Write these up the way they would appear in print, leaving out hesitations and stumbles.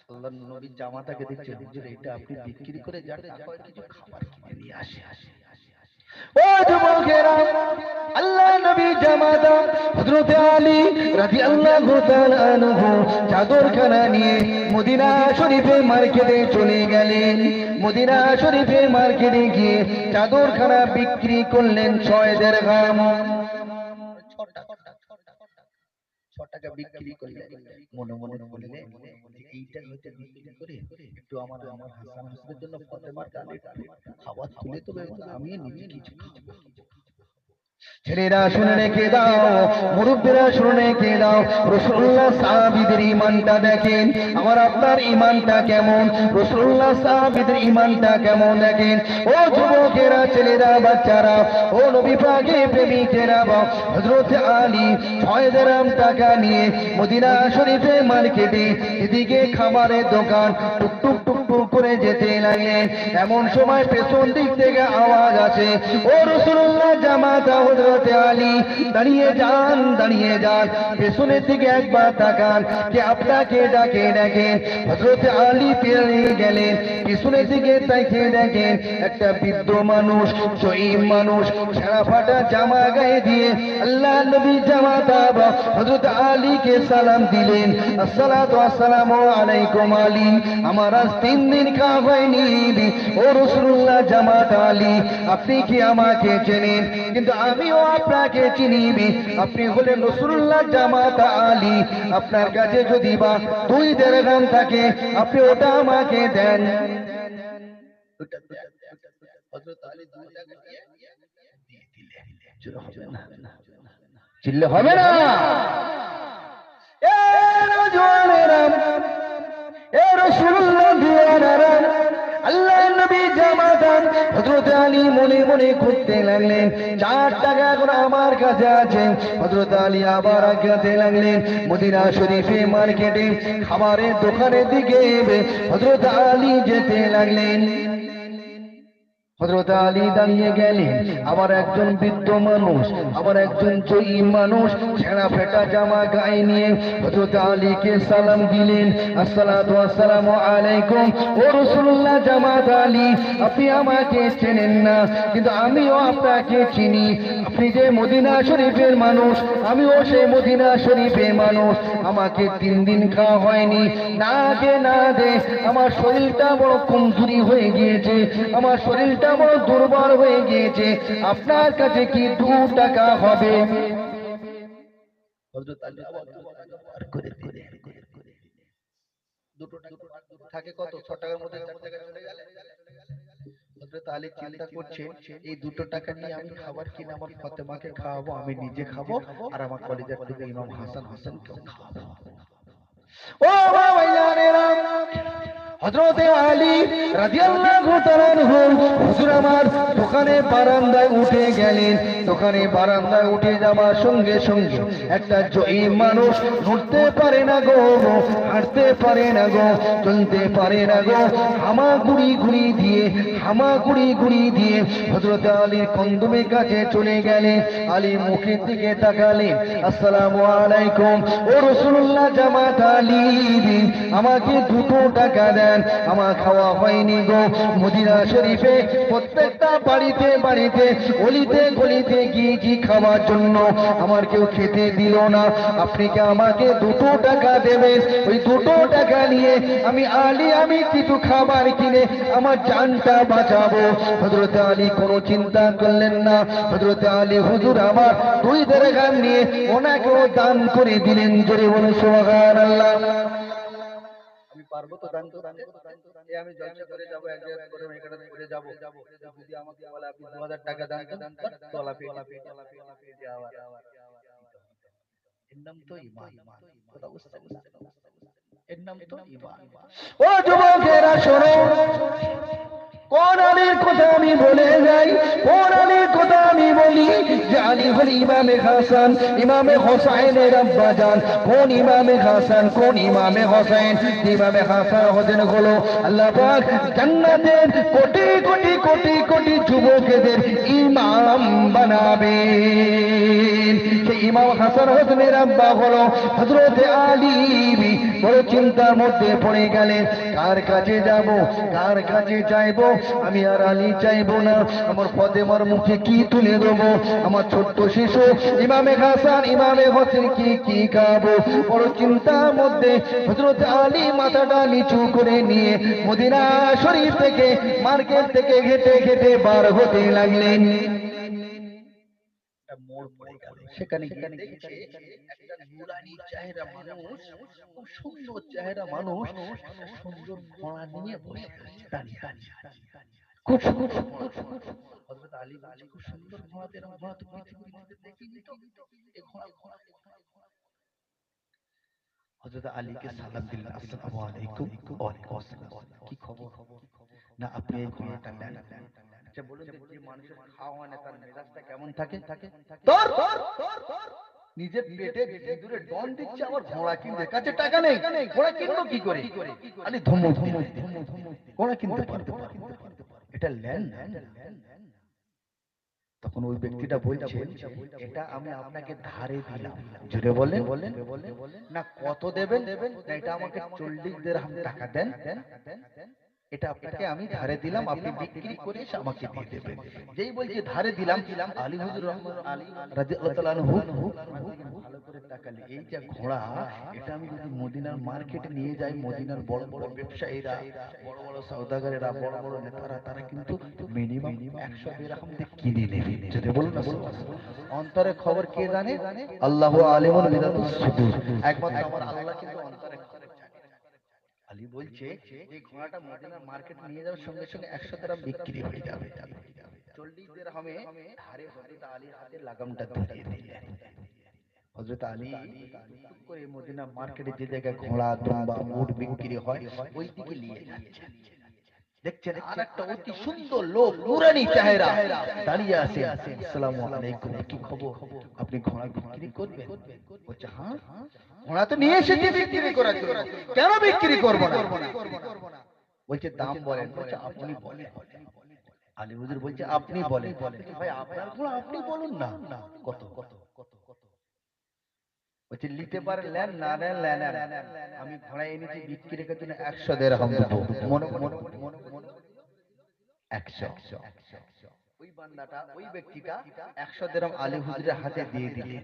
আল্লাহর নবীর জামাতাকে দেখছে, হুজুর এটা আপনি বিক্রি করে যান, টাকা কিছু খাবার কিনে নিয়ে আসে। ও যুবকেরা, আল্লাহ নবী জামাতা হযরত আলী রাদিয়াল্লাহু তাআলা আনহু চাদরখানা নিয়ে মদিনা শরীফের মার্কেটে চলে গেলেন। মদিনা শরীফের মার্কেটে গিয়ে চাদরখানা বিক্রি করলেন 6 দিরহাম। 6 টাকা বিক্রি করলেন। মনে মনে বললেন যে এইটা হয়তো বিক্রি করে একটু আমার আমার হাসান হোসেনের জন্য ফাতেমার গালে একটু খাবার তুলে দেবো এবং আমি নিজে কিছু খাবো। ছেলেরা শুনে রেখে দাও, মুরব্বীরা শুনে রেখে দাও, রাসূলুল্লাহ সাহাবীদের ঈমানটা দেখেন, আমার আপনার ঈমানটা কেমন, রাসূলুল্লাহ সাহাবীদের ঈমানটা কেমন দেখেন। ও যুবকেরা, ছেলেরা, বাচ্চারা, ও নবী পাকের প্রেমিকেরা, হযরত আলী 6 দিরহাম টাকা নিয়ে মদিনা শরীফের মার্কেটে এদিকে খাবারের দোকান টুকটুক টুকটুক করে যেতে লাগলেন। এমন সময় পেছন দিক থেকে আওয়াজ আছে, ও রাসূলুল্লাহ জামাতা হযরত আলী, দাঁড়িয়ে যান, দাঁড়িয়ে যান, পেছনের দিকে একবার তাকান, কে আপনাকে ডাকে দেখেন। হযরত আলী পেরিয়ে গেলেন, পেছনের দিকে তাকিয়ে দেখেন একটা বৃদ্ধ মানুষ, জয়ীম মানুষ, ছেঁড়া ফাটা জামা গায়ে দিয়ে আল্লাহ নবী জামাতা হযরত আলীকে সালাম দিলেন, আসসালাতু আসসালামু আলাইকুম আলী, আমার আজ 3 দিন খাওয়া হয়নি। ও রাসূলুল্লাহ জামাতা আলী, আপনি কি আমাকে চেনেন? কিন্তু আমিও আপনাকে চিনি। আপনি হলেন রাসূলুল্লাহ জামাতা আলী। আপনার কাছে যদি বা 2 দিরহাম থাকে, আপনি ওটা আমাকে দেন। হযরত আলী 2 টাকা দিয়ে দিলেন। জোরে হবে না, চিল্লে হবে না। এ নওজওয়ানেরা, এ রাসূলুল্লাহ দিওয়ানারা, আল্লাহ নবী জামাতা হযরত আলী মনে মনে করতে লাগলেন, 4 টাকা এখন আমার কাছে আছে। হযরত আলী আবার আগাতে লাগলেন মদিনা শরীফে মার্কেটে খাবারের দোকানের দিকে হযরত আলী যেতে লাগলেন। হযরত আলী দাঁড়িয়ে গেলেন, আবার একজন বৃদ্ধ মানুষ, আবার একজন জয়ী মানুষ, ছেঁড়া ফেটা জামা গায়ে নিয়ে হযরত আলীকে সালাম দিলেন, আসসালাতু আসসালামু আলাইকুম। ও রাসূলুল্লাহ জামাতা আলী, আপনি আমাকে চেনেন না, কিন্তু আমিও আপনাকে চিনি। আপনি যে মদিনা শরীফের মানুষ, আমিও সেই মদিনা শরীফের মানুষ। আমাকে 3 দিন খাওয়া হয়নি, না গে না দে আমার শরীরটা বড় কমজোরি হয়ে গিয়েছে, আমার শরীরটা বড় দুর্বল হয়ে গিয়েছে। আপনার কাছে কি 2 টাকা হবে? হযরত আলী আবার করে দিলেন। 2 টাকা থাকে কত? 6 টাকার মধ্যে 4 টাকা চলে গেল। হযরত আলী চিন্তা করছে, এই 2 টাকা নিয়ে আমি খাবার কিনে আমার ফাতেমাকে খাওয়াবো, আমি নিজে খাবো, আর আমার কলিজার টুকরা ইমাম হাসান হোসেনকেও খাওয়াবো। ও ভাইজানেরা, হযরত আলী রাদিয়াল্লাহু তাআলা আনহু হুজুর আমার দোকানে বারান্দায় উঠে গেলেন। দোকানে বারান্দায় উঠে যাওয়ার সঙ্গে সঙ্গে একটা জয়ী মানুষ, নড়তে পারে না গো, হাঁটতে পারে না গো, চলতে পারে না গো, হামাগুড়ি গুড়ি দিয়ে, হামাগুড়ি গুড়ি দিয়ে হযরত আলীর কন্দমের কাছে চলে গেলেন। আলী মুখের দিকে তাকালেন, আসসালামু আলাইকুম। ও রাসূলুল্লাহ জামাতা আলী, আমাকে 2 টাকা দেন, আমার খাওয়া হয়নি গো। মদিনা শরীফে প্রত্যেকটা বাড়িতে বাড়িতে, গলিতে গলিতে গিয়েছি খাওয়ার জন্য, আমার কেউ খেতে দিল না। আপনি কি আমাকে 2 টাকা দেবেন? ওই 2 টাকা নিয়ে আমি আলী, আমি কিছু খাবার কিনে আমার জানটা বাঁচাবো। হযরত আলী কোনো চিন্তা করলেন না। হযরত আলী হুজুর আমার 2 দিরহাম নিয়ে ওনাকেও দান করে দিলেন। জোরে বলুন সুবহানাল্লাহ। আমি পারবো তো দান করতে? এই আমি জলসা করে যাব, এক জায়গা করে এখানে করে যাব, যদি আমাকে বলে আপনি 2000 টাকা দান করেন, তোলা পেয়ে যাওয়া। এর নাম তো ঈমান। কথা বুঝছেন না? এর নাম তো ঈমান। ও যুবকেরা শোনো, কোন আলীর কথা আমি বলে যাই, কোন আলীর কথা আমি বলি যে আলী হল ইমামে হাসান, ইমামে হোসাইনের আব্বাজান। কোন ইমামে হাসান, কোন ইমামে হোসেন? ইমামে হাসান হোসেন হলো আল্লাহ পাক জান্নাতের কোটি কোটি কোটি কোটি যুবকদের ইমাম বানাবেন। সেই ইমাম হাসান হোসেনের আব্বা হলো হযরত আলী। বড় চিন্তার মধ্যে পড়ে গেলেন, কার কাছে যাব, কার কাছে চাইবো? আমি আর আলী চাইবো না, আমার ফাতেমার মুখে কি তুলে দেবো? আমার ছোট্ট শিশু ইমামে হাসান ইমামে হোসেন কি খাবো? বড় চিন্তার মধ্যে হযরত আলী মাথাটা নিচু করে নিয়ে মদিনা শরীফ থেকে মার্কেট থেকে হেঁটে হেঁটে বার হতে লাগলেন। মোড় পড়ে গেল, সেখানে গিয়ে দেখছে একটা নুরানি চেহারা মানুষ, খুব সুন্দর চেহারা মানুষ, সুন্দর ঘোড়া নিয়ে বসে আছে দাঁড়িয়ে আছে। খুব সুন্দর হযরত আলী বলছে, খুব সুন্দর ঘোড়া, এরকম ঘোড়া তো পৃথিবীতে দেখিনি তো, এই ঘোড়া। হযরত আলীকে সালাম দিলেন, আসসালামু আলাইকুম। ওয়া আলাইকুম আসসালাম, কি খবর? না আপনি এই ঘোড়াটা নেন। আচ্ছা বলুন, যে মানুষের খাওয়া হয় না তার মেজাজটা কেমন থাকে? নিজের পেটে দূরে ডন দিচ্ছে, আবার ঘোড়া কিনতে, কাছে টাকা নেই, ঘোড়া কিনলো কি করে? আলী ধমো ধমো ঘোড়া কিনতে পারতো, এটা লেন। তখন ওই ব্যক্তিটা বলছে, এটা আমি আপনাকে ধারে দিলাম। জুড়ে বলেন না, কত দেবেন? না এটা আমাকে 40 দিরহাম টাকা দেন, এটা আপনাকে আমি ধারে দিলাম, আপনি বিক্রি করে এসে আমাকে দিয়ে দেবেন। যেই বলছে ধারে দিলাম, আলী হুজুর রহমান আলী রাদিয়াল্লাহু তাআলা আনহু ভালো করে তাকালে, এই যে ঘোড়া, এটা আমি যদি মদিনার মার্কেটে নিয়ে যাই, মদিনার বড় বড় ব্যবসায়ীরা, বড় বড় সওদাগরেরা, বড় বড় নেতারা, তারা কিন্তু মিনিমাম 100 দিরহাম দিয়ে কিনে নেবে। যদি বলুন না, অন্তরে খবর কে জানে? আল্লাহু আলিমুল বিযাতুস সুদূর, একমাত্র আমার আল্লাহ কিন্তু অন্তরে খবর জানে। আলী বলছে, এই ঘোড়াটা মদিনার মার্কেটে নিয়ে যাওয়ার সঙ্গে সঙ্গে 100 দিরহাম বিক্রি হয়ে যাবে। 40 দিরহামে ধারে হযরত আলীর হাতে লাগামটা ধরিয়ে দিলেন। হযরত আলী টুক করে মদিনা মার্কেটে যে জায়গায় ঘোড়া, দুম্বা, উট বিক্রি হয়, ওই দিকে নিয়ে যাচ্ছেন। দেখছেন আরেকটা অতি সুন্দর লোক, নুরানি চেহারা, দাঁড়িয়ে আছে। আসসালামু আলাইকুম, কি খবর? আপনি ঘোড়া বিক্রি করবেন? বলছে হ্যাঁ, ঘোড়া তো নিয়ে এসেছি বিক্রি করার জন্য, কেন বিক্রি করব না? বলছে দাম বলেন। বলছে আপনি বলেন। আলী হুজুর বলছে আপনি বলেন। ভাই আপনার ঘোড়া আপনি বলুন না, কত? বলছে নিতে পারেন নেন, না নেন নেন, আমি ঘোড়া এনেছি বিক্রি করার জন্য 100 দিরহাম দেবো। মনে 100। ওই বান্দাটা, ওই ব্যক্তিটা 100 দিরহাম আলী হুজুরের হাতে দিয়ে দিলেন।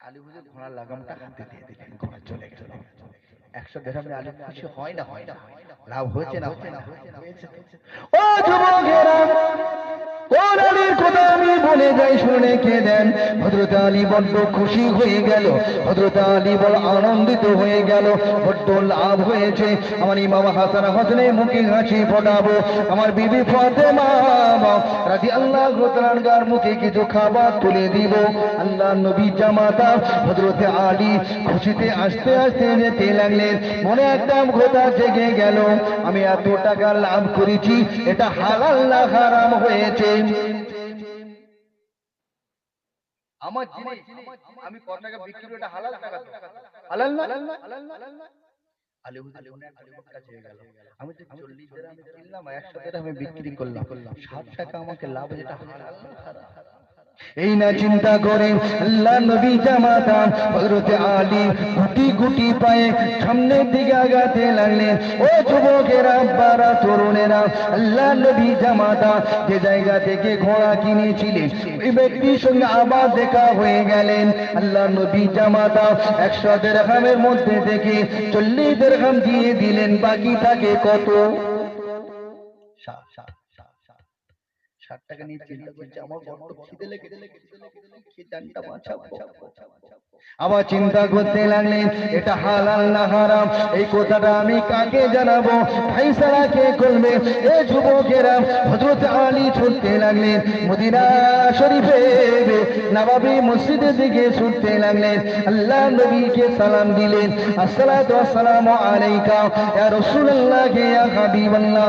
আলী হুজুর ঘোড়ার লাগামটা হাতে দিয়ে দিলেন, ঘোড়া চলে গেল। 100 দিরহামে আলী খুশি হয় না? লাভ হয়েছে না? ও যুবকেরা, কোন আলীর কথা আমি বলে যাই, শুনে কে দেন? হযরত আলী বড্ড খুশি হয়ে গেল, হযরত আলী বড় আনন্দিত হয়ে গেল, বড্ড লাভ হয়েছে। আমার ইমাম হাসান হোসেনের মুখে হাসি ফোটাবো, আমার বিবি ফাতেমা রাদিয়াল্লাহু তাআলা আনহার মুখে কিছু খাবার তুলে দিব। আল্লাহ নবী জামাতা হযরত আলী খুশিতে আস্তে আস্তে যেতে লাগলেন। মনে একদম কথা জেগে গেল, আমি এত টাকা লাভ করেছি, এটা হালাল না হারাম হয়েছে? আমার জিনিস আমি কত টাকা বিক্রি করি, এটা হালাল টাকা তো, হালাল না? আলী হুজুর মনে একটা কথা জেগে গেল, আমি তো 40 দিরহাম কিনলাম, 100 দিরহাম বিক্রি করলাম, 60 টাকা আমাকে লাভ, যেটা হালাল না হারাম? এই না চিন্তা করে আল্লাহ নবী জামাতা হযরত আলী গুটি গুটি পায়ে সামনের দিকে আগাতে লাগলেন। ও যুবকেরা, আব্বারা, তরুণেরা, আল্লাহ নবী জামাতা যে জায়গা থেকে ঘোড়া কিনেছিলেন, ওই ব্যক্তির সঙ্গে আবার দেখা হয়ে গেলেন। আল্লাহ নবী জামাতা 100 দিরহামের মধ্যে থেকে 40 দিরহাম দিয়ে দিলেন, বাকি থাকে কত? 60 টাকা নিয়ে চিন্তা করছে আমার বড্ড খিদে লেগেছে, খেয়ে জানটা বাঁচাবো। আবার চিন্তা করতে লাগলেন এটা হালাল না হারাম, এই কথাটা আমি কাকে জানাবো, ফাইসালা কে করবে। এ যুবকেরা হযরত আলী ছুটতে লাগলেন মদিনা শরীফে নববী মসজিদের দিকে ছুটতে লাগলেন। আল্লাহ নবীকে সালাম দিলেন, আসসালাতু ওয়াসসালামু আলাইকা ইয়া রাসূলুল্লাহ ইয়া হাবিবাল্লাহ।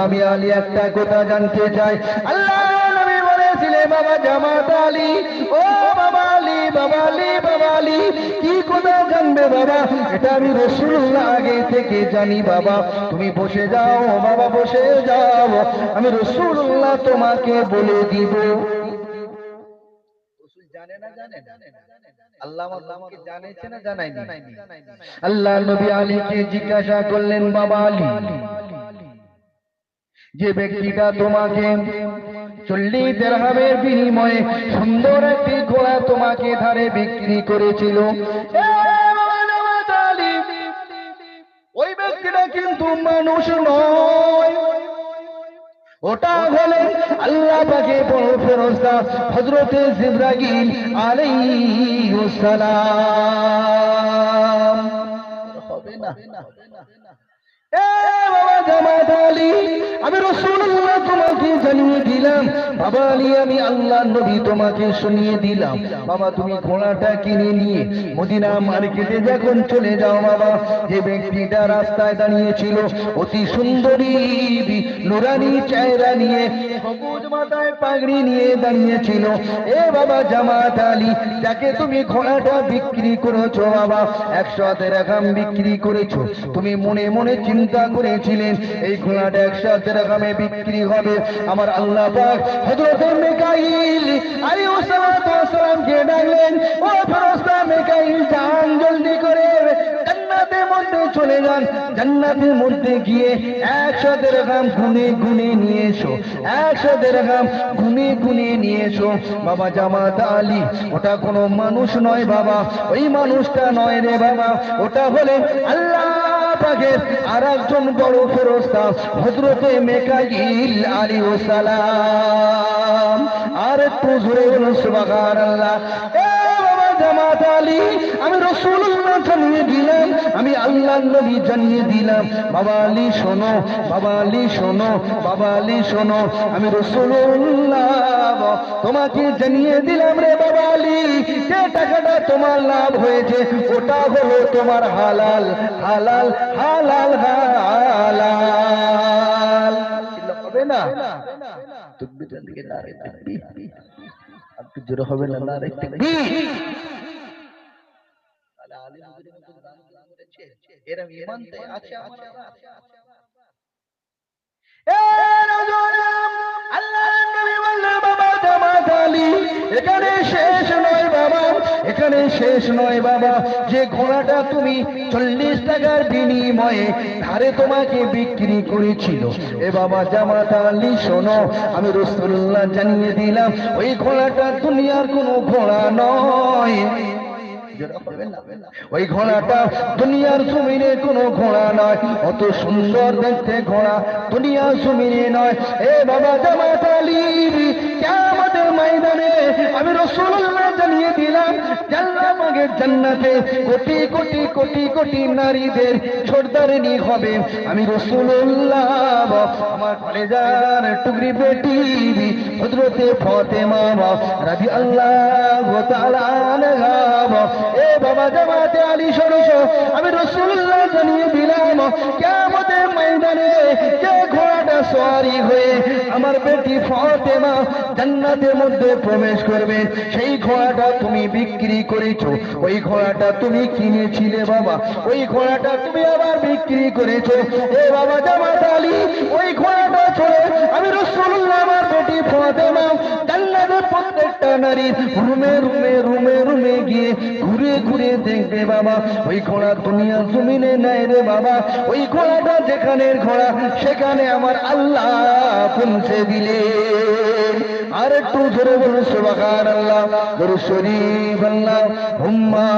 আমি আলী একটা কথা জানতে চাই। আল্লাহ নবী বলেছিলেন বাবা জামাত আলী, ও বাবা আলী, বাবা আলী, বাবা আলী, কি কথা জানবে বাবা? এটা আমি রাসূলুল্লাহ আগে থেকে জানি বাবা, তুমি বসে যাও বাবা, বসে যাও, আমি রাসূলুল্লাহ তোমাকে বলে দিব। জানে না জানে আল্লাহ আমাকে জানেছে না জানায়নি? আল্লাহ নবী আলীকে জিজ্ঞাসা করলেন, বাবা আলী, যে ব্যক্তিটা তোমাকে 40 দিরহামের বিনিময়ে সুন্দর একটি ঘোড়া তোমাকে ধারে বিক্রি করেছিল, ওই ব্যক্তিটা কিন্তু মানুষ নয়, ওটা হলেন আল্লাহ পাকের বড় ফেরেশতা হযরতে জিবরাইল আলাইহিস সালাম। হবে না? এ বাবা জামাত আলী, আমি রাসূলুল্লাহ তোমাকে জানিয়ে দিলাম, বাবা আলী আমি আল্লাহর নবী তোমাকে শুনিয়ে দিলাম। বাবা তুমি ঘোড়াটা কিনে নিয়ে মদিনা মার্কেটে যখন চলে যাও বাবা, যে ব্যক্তিটা রাস্তায় দাঁড়িয়েছিল অতি সুন্দরী নুরানি চেহারা নিয়ে, সবুজ মাথায় পাগড়ি নিয়ে দাঁড়িয়েছিল, এ বাবা জামাত আলী, যাকে তুমি ঘোড়াটা বিক্রি করেছো বাবা, 100 দিরহাম বিক্রি করেছো, তুমি মনে মনে চিন্তা করেছিলেন এই ঘোড়াটা 100 দিরহামে বিক্রি হবে। আমার আল্লাহ পাক হযরত মিকাইল আলাইহিস সালামকে ডাকলেন, ও ফেরেশতা মিকাইল, যান জলদি করে জান্নাতের মধ্যে চলে যান, জান্নাতের মধ্যে গিয়ে 100 দিরহাম গুনে গুনে নিয়ে এসো, 100 দিরহাম গুনে গুনে নিয়ে এসো। বাবা জামাত আলী, ওটা কোনো মানুষ নয় বাবা, ওই মানুষটা নয় রে বাবা, ওটা হলে আল্লাহ পাকের আরেকজন বড় ফেরেশতা হযরতে মিকাইল আলাইহিস সালাম। আর একটু জোরে বলুন সুবহানাল্লাহ। এ বাবা জামাত আলী, আমি রাসূলুল্লাহ জানিয়ে দিলাম, আমি আল্লাহর নবী জানিয়ে দিলাম, বাবা আলী শোনো, বাবা আলী শোনো, বাবা আলী শোনো, আমি রাসূলুল্লাহ তোমাকে জানিয়ে দিলাম রে বাবা আলী, যে টাকাটা তোমার লাভ হয়েছে ওটা হলো তোমার হালাল হালাল হালাল হালাল। হবে না? তাকবীরের দিকে নারে তাকবীর, একটু জোরে হবে না নারে তাকবীর। তাহলে আলী হুজুরের মতো দান করেছে, এরকম ঈমান আছে আমাদের। এ রাজুলাম, আল্লাহর নবী বললেন বাবা জামাত আলী, এখানে শেষ নয় বাবা, এখানে শেষ নয় বাবা, যে ঘোড়াটা তুমি 40 টাকার বিনিময়ে ধারে তোমাকে বিক্রি করেছিল, এ বাবা জামাত আলী শোনো, আমি রাসূলুল্লাহ জানিয়ে দিলাম, ওই ঘোড়াটা দুনিয়ার কোনো ঘোড়া নয়, ওই ঘোড়াটা দুনিয়ার জমিনে কোনো ঘোড়া নয়, অত সুন্দর দেখতে ঘোড়া দুনিয়ার জমিনে নয়। এ বাবা জামাত আলী, কিয়ামতের ময়দানে আমি রাসূলুল্লাহ জানিয়ে দিলাম, আল্লাহ পাকের জান্নাতে কোটি কোটি কোটি কোটি নারীদের সর্দারিনী হবে। আমি রাসূলুল্লাহ আমার কলেজার টুকরি বেটি হযরতে ফাতেমা রাদিয়াল্লাহু তাআলা আনহা। এ বাবা জামাতে আলী শোনো, আমি রাসূলুল্লাহ জানিয়ে দিলাম, কিয়ামতের ময়দানে যে ঘোড়াটা সওয়ারি হয়ে আমার বেটি ফাতেমা জান্নাতের মধ্যে প্রবেশ করবে, সেই ঘোড়াটা তুমি বিক্রি করেছো, ওই ঘোড়াটা তুমি কিনেছিলে বাবা, ওই ঘোড়াটা তুমি আবার বিক্রি করেছো। এ বাবা জামাত আলী, ওই ঘোড়াটা ছেড়ে আমি রাসূলুল্লাহ আমার বেটি ফাতেমা জান্নাতের প্রত্যেকটা নারী রুমে রুমে রুমে রুমে গিয়ে ঘুরে ঘুরে দেখবে বাবা, ওই ঘোড়া দুনিয়া জমিনে নাই রে বাবা, ওই ঘোড়াটা যেখানের ঘোড়া সেখানে আমার আল্লাহ পৌঁছে দিলে। আর একটু জোরে বলুন সুবহানাল্লাহ, দরুদ শরীফ আল্লাহুম্মা